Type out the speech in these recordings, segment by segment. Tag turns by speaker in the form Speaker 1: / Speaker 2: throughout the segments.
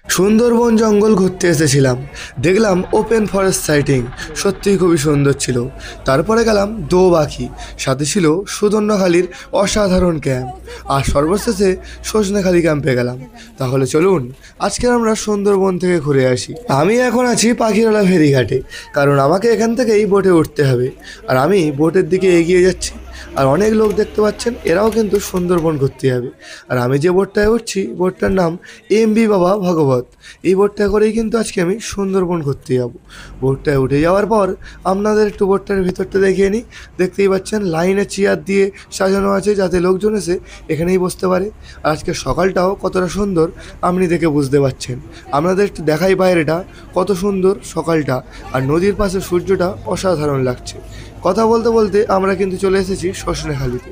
Speaker 1: সুন্দরবন জঙ্গল ঘুরতে এসেছিলাম, দেখলাম ওপেন ফরেস্ট সাইটিং, সত্যিই খুবই সুন্দর ছিল। তারপরে গেলাম দোবাকি, সাথে ছিল সুদর্ণখালির অসাধারণ ক্যাম্প, আর সর্বশেষে সজনেখালি ক্যাম্পে গেলাম। তাহলে চলুন আজকে আমরা সুন্দরবন থেকে ঘুরে আসি। আমি এখন আছি পাখিরালা ফেরিঘাটে, কারণ আমাকে এখান থেকেই বোটে উঠতে হবে, আর আমি বোটের দিকে এগিয়ে যাচ্ছি। আর অনেক লোক দেখতে পাচ্ছেন, এরাও কিন্তু সুন্দরবন ঘুরতে যাবে। আর আমি যে বোটটায় উঠছি, বোটটার নাম এমবি বাবা ভগবত। এই বোটটা করেই কিন্তু আজকে আমি সুন্দরবন ঘুরতে যাব। বোটটায় উঠে যাওয়ার পর আপনাদের একটু বোটটার ভিতরটা দেখিয়ে নিই। দেখতেই পাচ্ছেন লাইনে চেয়ার দিয়ে সাজানো আছে, যাতে লোকজন এসে এখানেই বসতে পারে। আর আজকে সকালটাও কতটা সুন্দর আপনি দেখে বুঝতে পারছেন। আপনাদের একটু দেখাই বাইরেটা কত সুন্দর সকালটা, আর নদীর পাশে সূর্যটা অসাধারণ লাগছে। কথা বলতে বলতে আমরা কিন্তু চলে এসেছি সজনেখালিতে।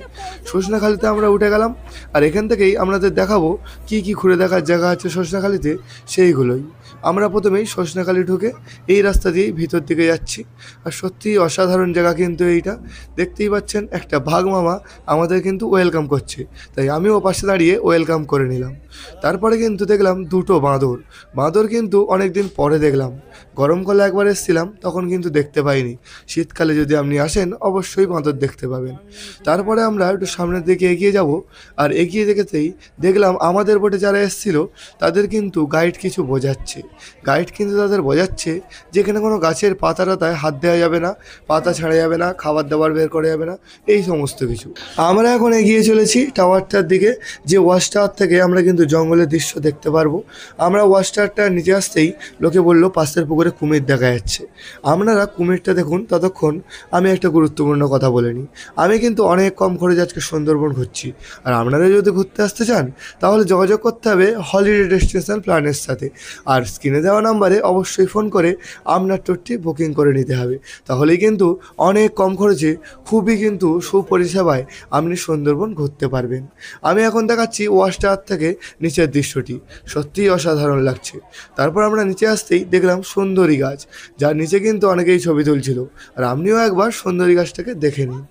Speaker 1: সজনেখালিতে আমরা উঠে গেলাম, আর এখান থেকেই আপনাদের দেখাবো কি কি ঘুরে দেখার জায়গা আছে সজনেখালিতে, সেইগুলোই। আমরা প্রথমেই সজনেখালি ঢুকে এই রাস্তা দিয়েই ভিতর দিকে যাচ্ছি। আর সত্যিই অসাধারণ জায়গা কিন্তু এইটা। দেখতেই পাচ্ছেন একটা বাঘ মামা আমাদের কিন্তু ওয়েলকাম করছে, তাই আমিও পাশে দাঁড়িয়ে ওয়েলকাম করে নিলাম। তারপরে কিন্তু দেখলাম দুটো বাঁদর। বাঁদর কিন্তু অনেক দিন পরে দেখলাম। গরমকালে একবার এসেছিলাম, তখন কিন্তু দেখতে পাইনি। শীতকালে যদি আপনি আসেন অবশ্যই বাঁদর দেখতে পাবেন। তারপরে আমরা একটু সামনের দিকে এগিয়ে যাব, আর এগিয়ে যেতেই দেখলাম আমাদের বোটে যারা এসেছিল তাদের কিন্তু গাইড কিছু বোঝাচ্ছে। গাইড কিন্তু তাদের বোঝাচ্ছে যেখানে কোনো গাছের পাতা টাতায় হাত দেওয়া যাবে না, পাতা ছাড়া যাবে না, খাবার দাবার বের করা যাবে না, এই সমস্ত কিছু। আমরা এখন এগিয়ে চলেছি টাওয়ারটার দিকে, যে ওয়াচ টাওয়ার থেকে আমরা কিন্তু জঙ্গলের দৃশ্য দেখতে পারবো। আমরা ওয়াচ টাওয়ারটার নিচে আসতেই লোকে বলল পাশের পুকুরে কুমির দেখা যাচ্ছে। আপনারা কুমিরটা দেখুন, ততক্ষণ আমি একটা গুরুত্বপূর্ণ কথা বলে নিই। আমি কিন্তু অনেক কম খরচে আজকে সুন্দরবন ঘুরছি, আর আপনারা যদি ঘুরতে আসতে চান তাহলে যোগাযোগ করতে হবে হলিডে ডেস্টিনেশন প্ল্যানের সাথে। আর স্ক্রিনে দেওয়া নাম্বারে অবশ্যই ফোন করে আপনার ট্যুরটি বুকিং করে নিতে হবে, তাহলেই কিন্তু অনেক কম খরচে খুবই কিন্তু সুপরিষেবায় আপনি সুন্দরবন ঘুরতে পারবেন। আমি এখন দেখাচ্ছি ওয়াচ টাওয়ার থেকে নিচের দৃশ্যটি, সত্যিই অসাধারণ লাগছে। তারপর আমরা নিচে আসতেই দেখলাম সুন্দরী গাছ, যার নিচে কিন্তু অনেকেই ছবি তুলছিল, আর আপনিও একবার সুন্দরী গাছটাকে দেখে নিন।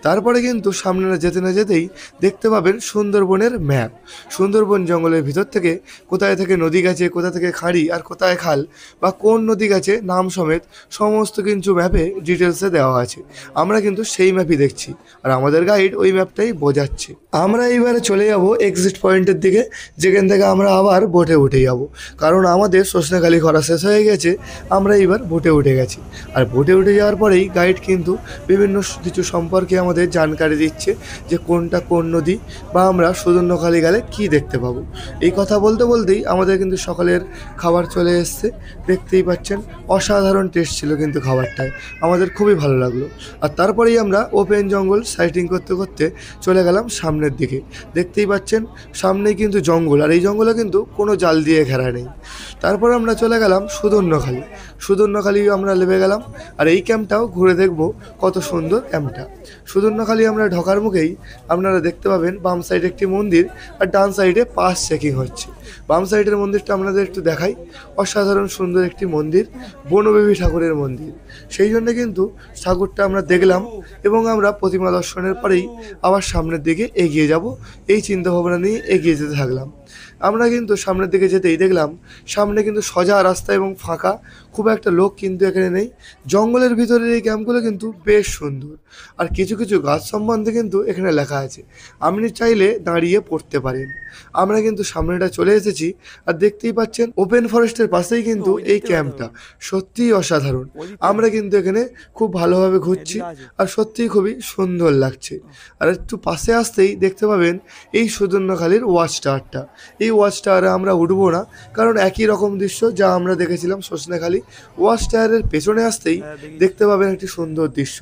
Speaker 1: তারপরে কিন্তু সামনে না যেতে না যেতেই দেখতে পাবেন সুন্দরবনের ম্যাপ। সুন্দরবন জঙ্গলের ভিতর থেকে কোথায় থেকে নদী গেছে, কোথা থেকে খাঁড়ি, আর কোথায় খাল বা কোন নদী গেছে নাম সমেত সমস্ত কিন্তু ম্যাপে ডিটেলসে দেওয়া আছে। আমরা কিন্তু সেই ম্যাপই দেখছি, আর আমাদের গাইড ওই ম্যাপটাই বোঝাচ্ছে। আমরা এইবারে চলে যাব এক্সিট পয়েন্টের দিকে, যেখান থেকে আমরা আবার বোটে উঠে যাব, কারণ আমাদের সজনেখালি ঘোরা শেষ হয়ে গেছে। আমরা এইবার বোটে উঠে গেছি, আর বোটে উঠে যাওয়ার পরেই গাইড কিন্তু বিভিন্ন কিছু সম্পর্কে আমাদের জানকারি দিচ্ছে, যে কোনটা কোন নদী বা আমরা সুদর্ণখালি গেলে কি দেখতে পাবো। এই কথা বলতে বলতেই আমাদের কিন্তু সকালের খাবার চলে এসছে। দেখতেই পাচ্ছেন অসাধারণ টেস্ট ছিল কিন্তু খাবারটায়, আমাদের খুবই ভালো লাগলো। আর তারপরেই আমরা ওপেন জঙ্গল সাইটিং করতে করতে চলে গেলাম সামনের দিকে। দেখতেই পাচ্ছেন সামনেই কিন্তু জঙ্গল, আর এই জঙ্গলে কিন্তু কোনো জাল দিয়ে ঘেরা নেই। তারপর আমরা চলে গেলাম সুদর্ণখালি। সুদর্ণখালি আমরা নেমে গেলাম, আর এই ক্যাম্পটাও ঘুরে দেখব কত সুন্দর ক্যাম্পটা। সুদর্ণখালি আমরা ঢোকার মুখেই আপনারা দেখতে পাবেন বাম সাইডে একটি মন্দির, আর ডান সাইডে পাস চেকিং হচ্ছে। বাম সাইডের মন্দিরটা আপনাদের একটু দেখাই, অসাধারণ সুন্দর একটি মন্দির, বনবেবী ঠাকুরের মন্দির। সেই জন্য কিন্তু ঠাকুরটা আমরা দেখলাম, এবং আমরা প্রতিমা দর্শনের পরেই আবার সামনের দিকে এগিয়ে যাব, এই চিন্তাভাবনা নিয়ে এগিয়ে যেতে থাকলাম। আমরা কিন্তু সামনের দিকে যেতেই দেখলাম সামনে কিন্তু সোজা রাস্তা এবং ফাঁকা, খুব একটা লোক কিন্তু এখানে নেই। জঙ্গলের ভিতরের এই ক্যাম্পগুলো কিন্তু বেশ সুন্দর, আর কিছু কিছু গাছ সম্বন্ধে কিন্তু এখানে লেখা আছে, আপনি চাইলে দাঁড়িয়ে পড়তে পারেন। আমরা কিন্তু সামনেটা চলে এসেছি, আর দেখতেই পাচ্ছেন ওপেন ফরেস্টের পাশেই কিন্তু এই ক্যাম্পটা, সত্যিই অসাধারণ। আমরা কিন্তু এখানে খুব ভালোভাবে ঘুরছি, আর সত্যিই খুবই সুন্দর লাগছে। আর একটু পাশে আসতেই দেখতে পাবেন এই সুদর্ণখালির ওয়াচ টাওয়ারটা। এই ওয়াচ টাওয়ারে আমরা উঠবো না, কারণ একই রকম দৃশ্য যা আমরা দেখেছিলাম সজনেখালি। ওয়াচ টাওয়ারের পেছনে আসতেই দেখতে পাবেন একটি সুন্দর দৃশ্য।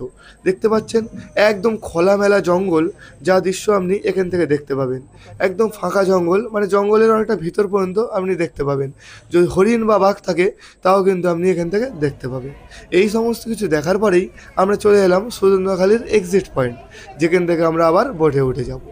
Speaker 1: দেখতে পাচ্ছেন একদম খোলামেলা জঙ্গল, যা দৃশ্য আপনি এখান থেকে দেখতে পাবেন। একদম ফাঁকা জঙ্গল, মানে জঙ্গলের অনেকটা ভিতর পর্যন্ত আপনি দেখতে পাবেন। যদি হরিণ বা বাঘ থাকে তাও কিন্তু আপনি এখান থেকে দেখতে পাবেন। এই সমস্ত কিছু দেখার পরেই আমরা চলে এলাম সুদর্ণখালির এক্সিট পয়েন্ট, যেখান থেকে আমরা আবার বোটে উঠে যাব।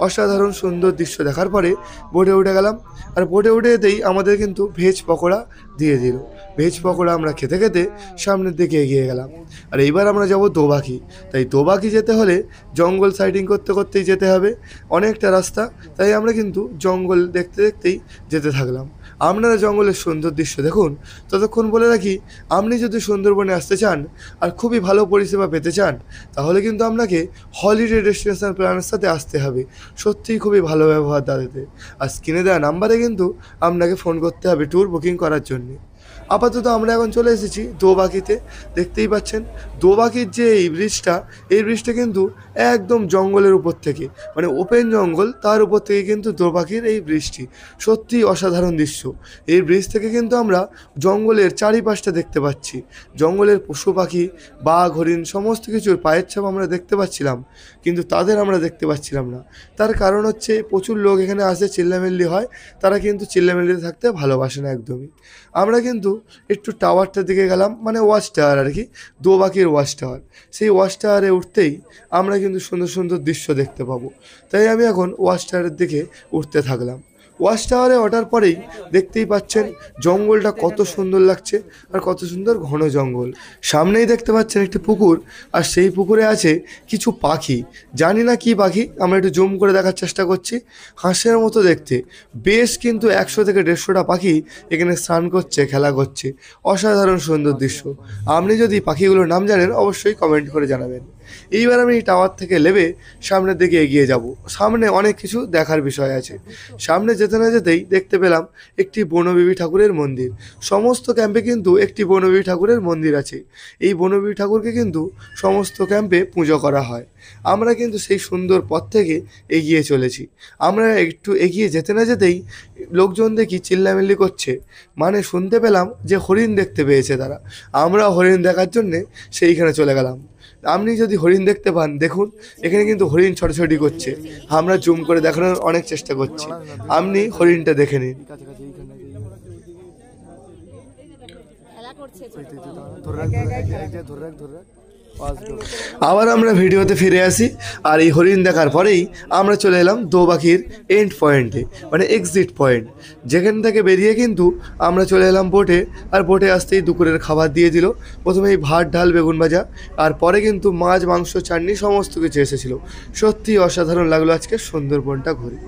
Speaker 1: অসাধারণ সুন্দর দৃশ্য দেখার পরে বোটে উঠে গেলাম, আর বোটে উঠে যেতেই আমাদের কিন্তু ভেজ পকোড়া দিয়ে দিল। ভেজ পকোড়া আমরা খেতে খেতে সামনের দিকে এগিয়ে গেলাম। আর এইবার আমরা যাব দোবাকি। তাই দোবাকি যেতে হলে জঙ্গল সাইডিং করতে করতেই যেতে হবে, অনেকটা রাস্তা, তাই আমরা কিন্তু জঙ্গল দেখতে দেখতেই যেতে থাকলাম। আপনারা জঙ্গলের সুন্দর দৃশ্য দেখুন। ততক্ষণ বলে রাখি, আপনি যদি সুন্দরবনে আসতে চান আর খুবই ভালো পরিষেবা পেতে চান, তাহলে কিন্তু আপনাকে হলিডে ডেস্টিনেশন প্ল্যানের সাথে আসতে হবে। সত্যিই খুবই ভালো ব্যবহার তাদেরকে। আর স্ক্রিনে দেওয়া নাম্বারে কিন্তু আপনাকে ফোন করতে হবে ট্যুর বুকিং করার জন্যে। আপাতত আমরা এখন চলে এসেছি দোবাকিতে। দেখতেই পাচ্ছেন দোবাকির যে এই ব্রিজটা কিন্তু একদম জঙ্গলের উপর থেকে, মানে ওপেন জঙ্গল, তার উপর থেকে কিন্তু দোবাকির এই ব্রিজটি। সত্যিই অসাধারণ দৃশ্য। এই ব্রিজ থেকে কিন্তু আমরা জঙ্গলের চারিপাশটা দেখতে পাচ্ছি। জঙ্গলের পশু পাখি, বাঘ, হরিণ সমস্ত কিছুর পায়ের ছাপ আমরা দেখতে পাচ্ছিলাম, কিন্তু তাদের আমরা দেখতে পাচ্ছিলাম না। তার কারণ হচ্ছে প্রচুর লোক এখানে আসে, চিল্লামিল্লি হয়, তারা কিন্তু চিল্লামিল্লিতে থাকতে ভালোবাসে না একদমই। আমরা কিন্তু একটু টাওয়ারটার দিকে গেলাম, মানে ওয়াচ টাওয়ার আর কি, দোবাকির ওয়াচ টাওয়ার। সেই ওয়াচ টাওয়ারে উঠতেই আমরা কিন্তু সুন্দর সুন্দর দৃশ্য দেখতে পাবো। তাই আমি এখন ওয়াচ টাওয়ারের দিকে উঠতে থাকলাম। ওয়াচ টাওয়ারে ওঠার পরেই দেখতেই পাচ্ছেন জঙ্গলটা কত সুন্দর লাগছে, আর কত সুন্দর ঘন জঙ্গল। সামনেই দেখতে পাচ্ছেন একটি পুকুর, আর সেই পুকুরে আছে কিছু পাখি। জানি না কি পাখি, আমরা একটু জুম করে দেখার চেষ্টা করছি। হাঁসের মতো দেখতে, বেশ কিন্তু 100 থেকে 150টা পাখি এখানে স্নান করছে, খেলা করছে। অসাধারণ সুন্দর দৃশ্য। আপনি যদি পাখিগুলোর নাম জানেন অবশ্যই কমেন্ট করে জানাবেন। এইবার আমি টাওয়ার থেকে নেমে সামনের দিকে এগিয়ে যাব। সামনে অনেক কিছু দেখার বিষয় আছে। সামনে যেতে না যেতেই দেখতে পেলাম একটি বনবিবি ঠাকুরের মন্দির। সমস্ত ক্যাম্পে কিন্তু একটি বনবিবি ঠাকুরের মন্দির আছে। এই বনবিবি ঠাকুরকে কিন্তু সমস্ত ক্যাম্পে পুজো করা হয়। আমরা কিন্তু সেই সুন্দর পথ থেকে এগিয়ে চলেছি। আমরা একটু এগিয়ে যেতে না যেতেই লোকজন দেখি চিল্লামিল্লি করছে, মানে শুনতে পেলাম যে হরিণ দেখতে পেয়েছে তারা। আমরা হরিণ দেখার জন্যে সেইখানে চলে গেলাম। আপনি যদি হরিণ দেখতে পান, দেখুন এখানে কিন্তু হরিণ ছোটাছুটি করছে। আমরা জুম করে দেখানোর অনেক চেষ্টা করছি, আপনি হরিণটা দেখে নিন। আবার আমরা ভিডিওতে ফিরে আসি। আর এই হরিণ দেখার পরেই আমরা চলে এলাম দোবাকির এন্ড পয়েন্টে, মানে এক্সিট পয়েন্ট। যেখান থেকে বেরিয়ে কিন্তু আমরা চলে এলাম বোটে। আর বোটে আসতেই দুপুরের খাবার দিয়ে দিল। প্রথমেই ভাত, ডাল, বেগুন ভাজা, আর পরে কিন্তু মাছ, মাংস, চাটনি সমস্ত কিছু এসেছিলো। সত্যি অসাধারণ লাগলো আজকে সুন্দরবনটা ঘুরে।